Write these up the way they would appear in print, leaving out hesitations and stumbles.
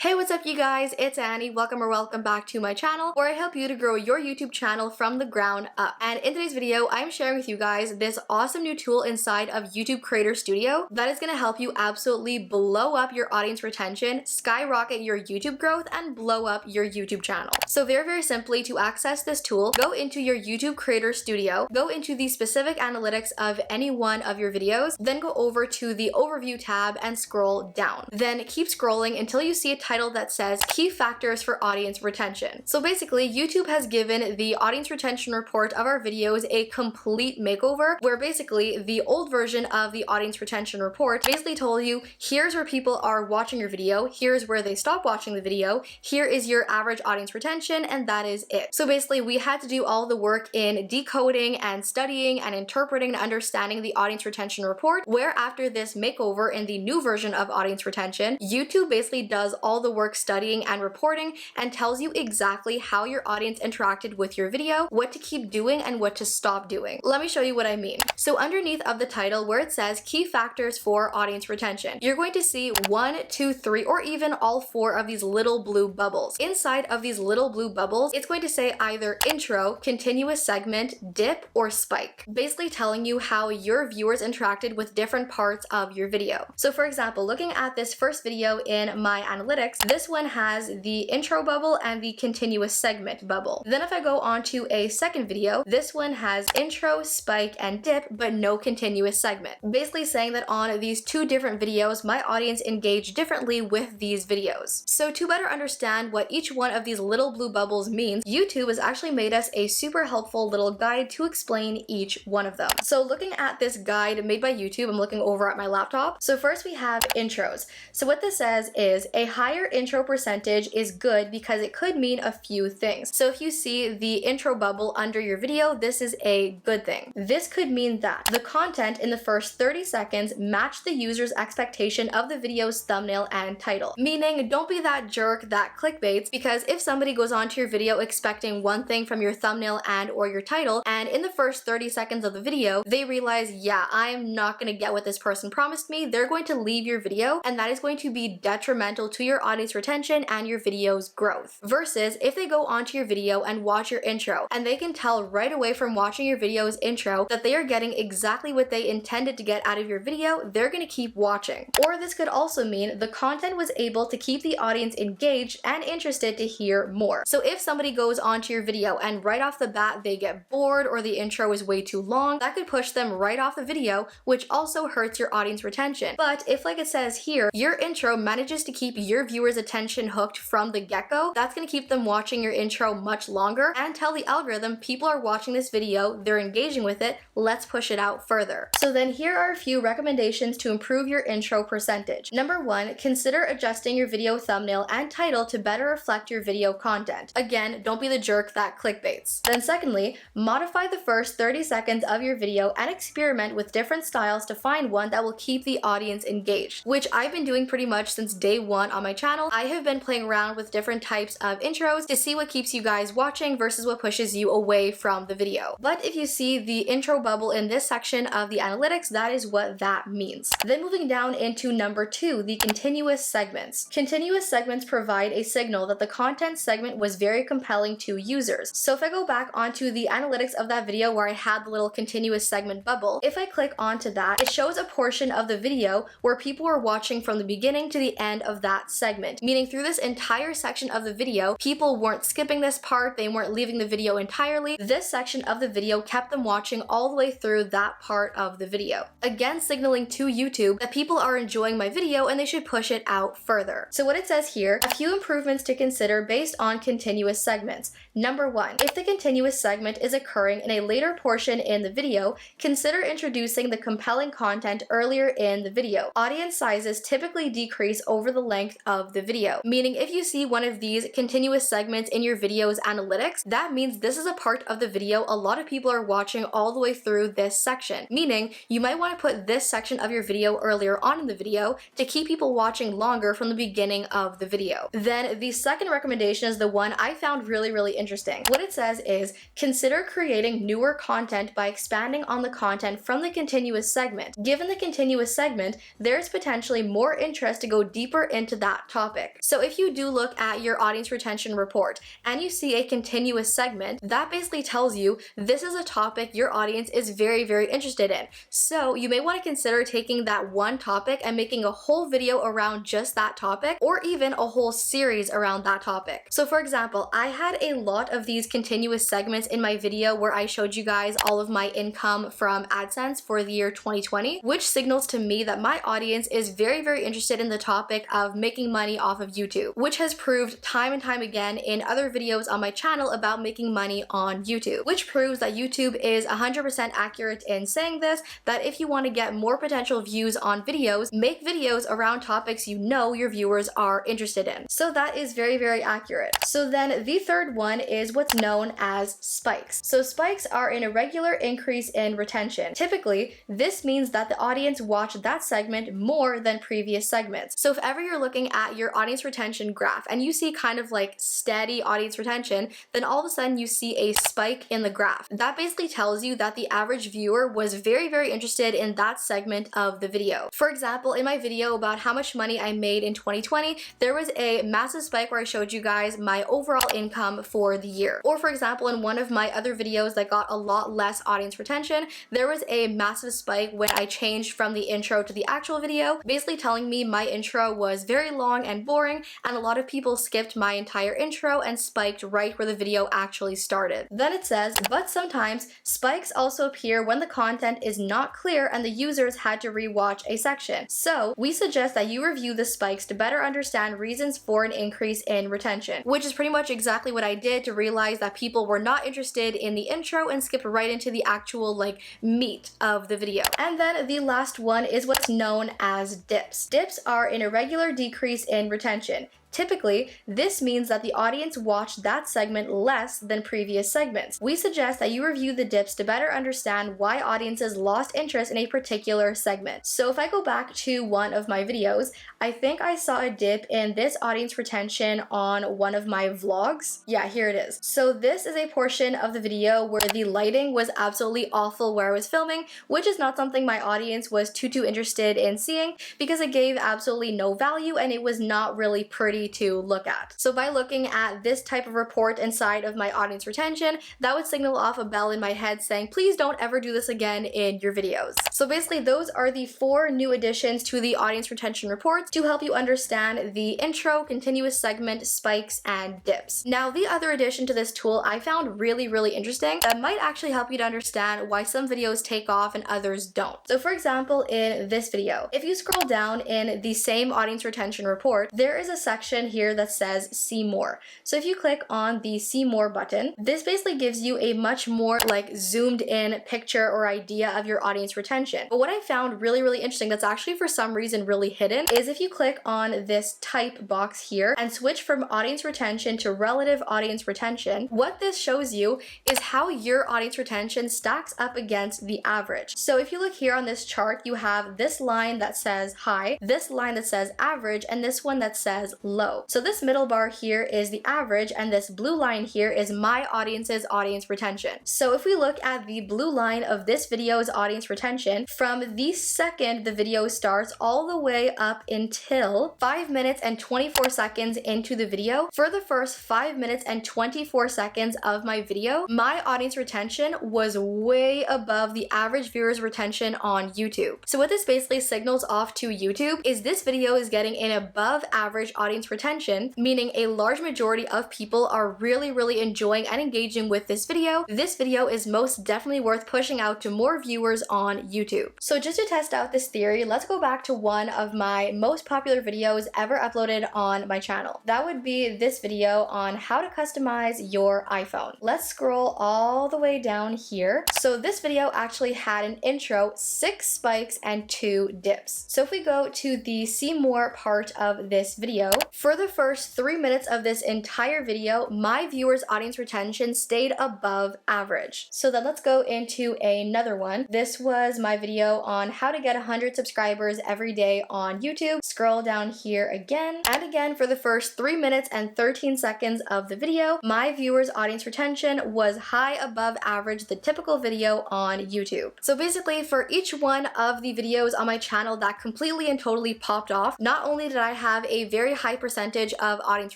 Hey, what's up you guys? It's Annie. Welcome back to my channel where I help you to grow your YouTube channel from the ground up. And in today's video, I'm sharing with you guys this awesome new tool inside of YouTube Creator Studio that is going to help you absolutely blow up your audience retention, skyrocket your YouTube growth, and blow up your YouTube channel. So very simply, to access this tool, go into your YouTube Creator Studio, go into the specific analytics of any one of your videos, then go over to the Overview tab and scroll down. Then keep scrolling until you see a title that says Key Factors for Audience Retention. So basically, YouTube has given the audience retention report of our videos a complete makeover, where basically the old version of the audience retention report basically told you, here's where people are watching your video, here's where they stop watching the video, here is your average audience retention, and that is it. So basically, we had to do all the work in decoding and studying and interpreting and understanding the audience retention report, where after this makeover in the new version of audience retention, YouTube basically does all the work studying and reporting and tells you exactly how your audience interacted with your video, what to keep doing and what to stop doing. Let me show you what I mean. So underneath of the title where it says Key Factors for Audience Retention, you're going to see 1, 2, 3, or even all 4 of these little blue bubbles. Inside of these little blue bubbles, it's going to say either intro, continuous segment, dip, or spike, basically telling you how your viewers interacted with different parts of your video. So for example, looking at this first video in my analytics, this one has the intro bubble and the continuous segment bubble. Then if I go on to a second video, this one has intro, spike, and dip, but no continuous segment. Basically saying that on these 2 different videos, my audience engaged differently with these videos. So to better understand what each one of these little blue bubbles means, YouTube has actually made us a super helpful little guide to explain each one of them. So looking at this guide made by YouTube, I'm looking over at my laptop. So first we have intros. So what this says is a higher intro percentage is good because it could mean a few things. So if you see the intro bubble under your video, this is a good thing. This could mean that the content in the first 30 seconds matched the user's expectation of the video's thumbnail and title. Meaning, don't be that jerk that clickbaits, because if somebody goes onto your video expecting one thing from your thumbnail and or your title, and in the first 30 seconds of the video, they realize, yeah, I'm not gonna get what this person promised me, they're going to leave your video, and that is going to be detrimental to your audience retention and your video's growth. Versus if they go onto your video and watch your intro, and they can tell right away from watching your video's intro that they are getting exactly what they intended to get out of your video, they're gonna keep watching. Or this could also mean the content was able to keep the audience engaged and interested to hear more. So if somebody goes onto your video and right off the bat they get bored or the intro is way too long, that could push them right off the video, which also hurts your audience retention. But if, like it says here, your intro manages to keep your viewers' attention hooked from the get-go, that's going to keep them watching your intro much longer and tell the algorithm people are watching this video, they're engaging with it, let's push it out further. So then here are a few recommendations to improve your intro percentage. Number 1, consider adjusting your video thumbnail and title to better reflect your video content. Again, don't be the jerk that clickbaits. Then secondly, modify the first 30 seconds of your video and experiment with different styles to find one that will keep the audience engaged, which I've been doing pretty much since day 1 on my channel. I have been playing around with different types of intros to see what keeps you guys watching versus what pushes you away from the video. But if you see the intro bubble in this section of the analytics, that is what that means. Then moving down into number 2, the continuous segments. Continuous segments provide a signal that the content segment was very compelling to users. So if I go back onto the analytics of that video where I had the little continuous segment bubble, if I click onto that, it shows a portion of the video where people were watching from the beginning to the end of that segment. Meaning through this entire section of the video, people weren't skipping this part, they weren't leaving the video entirely. This section of the video kept them watching all the way through that part of the video. Again, signaling to YouTube that people are enjoying my video and they should push it out further. So what it says here, a few improvements to consider based on continuous segments. Number 1, if the continuous segment is occurring in a later portion in the video, consider introducing the compelling content earlier in the video. Audience sizes typically decrease over the length of the video. Meaning if you see one of these continuous segments in your video's analytics, that means this is a part of the video a lot of people are watching all the way through this section. Meaning you might want to put this section of your video earlier on in the video to keep people watching longer from the beginning of the video. Then the second recommendation is the one I found really interesting. What it says is, consider creating newer content by expanding on the content from the continuous segment. Given the continuous segment, there's potentially more interest to go deeper into that topic. So if you do look at your audience retention report and you see a continuous segment, that basically tells you this is a topic your audience is very, very interested in. So you may want to consider taking that one topic and making a whole video around just that topic, or even a whole series around that topic. So for example, I had a lot of these continuous segments in my video where I showed you guys all of my income from AdSense for the year 2020, which signals to me that my audience is very, very interested in the topic of making money off of YouTube, which has proved time and time again in other videos on my channel about making money on YouTube, which proves that YouTube is 100% accurate in saying this, that if you want to get more potential views on videos, make videos around topics you know your viewers are interested in. So that is very, very accurate. So then the third one is what's known as spikes. So spikes are an irregular increase in retention. Typically, this means that the audience watched that segment more than previous segments. So if ever you're looking at your audience retention graph and you see kind of like steady audience retention, then all of a sudden you see a spike in the graph. That basically tells you that the average viewer was very, very interested in that segment of the video. For example, in my video about how much money I made in 2020, there was a massive spike where I showed you guys my overall income for the year. Or for example, in one of my other videos that got a lot less audience retention, there was a massive spike when I changed from the intro to the actual video, basically telling me my intro was very long and boring, and a lot of people skipped my entire intro and spiked right where the video actually started. Then it says, but sometimes spikes also appear when the content is not clear and the users had to rewatch a section. So we suggest that you review the spikes to better understand reasons for an increase in retention, which is pretty much exactly what I did to realize that people were not interested in the intro and skipped right into the actual like meat of the video. And then the last one is what's known as dips. Dips are an irregular decrease in retention. Typically, this means that the audience watched that segment less than previous segments. We suggest that you review the dips to better understand why audiences lost interest in a particular segment. So if I go back to one of my videos, I think I saw a dip in this audience retention on one of my vlogs. Yeah, here it is. So this is a portion of the video where the lighting was absolutely awful where I was filming, which is not something my audience was too interested in seeing because it gave absolutely no value and it was not really pretty to look at. So by looking at this type of report inside of my audience retention, that would signal off a bell in my head saying, please don't ever do this again in your videos. So basically those are the 4 new additions to the audience retention reports to help you understand the intro, continuous segment, spikes, and dips. Now the other addition to this tool I found really, really interesting that might actually help you to understand why some videos take off and others don't. So for example, in this video, if you scroll down in the same audience retention report, there is a section here that says see more. So if you click on the see more button, this basically gives you a much more like zoomed in picture or idea of your audience retention. But what I found really, really interesting that's actually for some reason really hidden is if you click on this type box here and switch from audience retention to relative audience retention, what this shows you is how your audience retention stacks up against the average. So if you look here on this chart, you have this line that says high, this line that says average, and this one that says low. So this middle bar here is the average and this blue line here is my audience's audience retention. So if we look at the blue line of this video's audience retention, from the second the video starts all the way up until 5 minutes and 24 seconds into the video, for the first 5 minutes and 24 seconds of my video, my audience retention was way above the average viewer's retention on YouTube. So what this basically signals off to YouTube is this video is getting an above average audience retention, meaning a large majority of people are really, really enjoying and engaging with this video. This video is most definitely worth pushing out to more viewers on YouTube. So just to test out this theory, let's go back to one of my most popular videos ever uploaded on my channel. That would be this video on how to customize your iPhone. Let's scroll all the way down here. So this video actually had an intro, 6 spikes, and 2 dips. So if we go to the see more part of this video, for the first 3 minutes of this entire video, my viewers' audience retention stayed above average. So then let's go into another one. This was my video on how to get 100 subscribers every day on YouTube. Scroll down here again, and again for the first 3 minutes and 13 seconds of the video, my viewers' audience retention was high above average, the typical video on YouTube. So basically for each one of the videos on my channel that completely and totally popped off, not only did I have a very high percentage of audience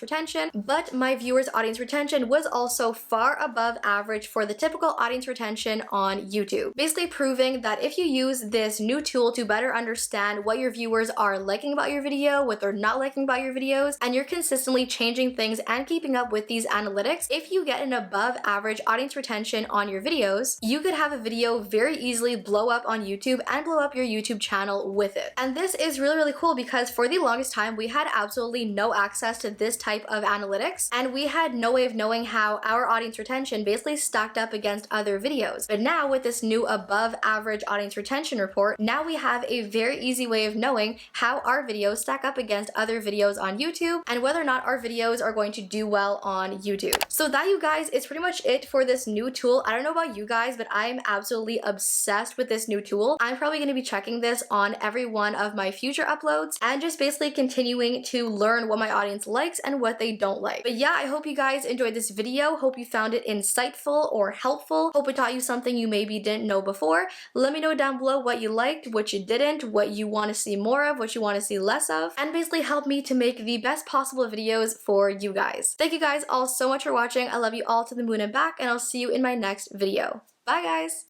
retention, but my viewers' audience retention was also far above average for the typical audience retention on YouTube. Basically proving that if you use this new tool to better understand what your viewers are liking about your video, what they're not liking about your videos, and you're consistently changing things and keeping up with these analytics, if you get an above average audience retention on your videos, you could have a video very easily blow up on YouTube and blow up your YouTube channel with it. And this is really, really cool because for the longest time, we had absolutely no access to this type of analytics, and we had no way of knowing how our audience retention basically stacked up against other videos. But now with this new above average audience retention report, now we have a very easy way of knowing how our videos stack up against other videos on YouTube and whether or not our videos are going to do well on YouTube. So that, you guys, is pretty much it for this new tool. I don't know about you guys, but I'm absolutely obsessed with this new tool. I'm probably going to be checking this on every one of my future uploads and just basically continuing to learn what my audience likes and what they don't like. But yeah, I hope you guys enjoyed this video. Hope you found it insightful or helpful. Hope it taught you something you maybe didn't know before. Let me know down below what you liked, what you didn't, what you want to see more of, what you want to see less of, and basically help me to make the best possible videos for you guys. Thank you guys all so much for watching. I love you all to the moon and back, and I'll see you in my next video. Bye guys!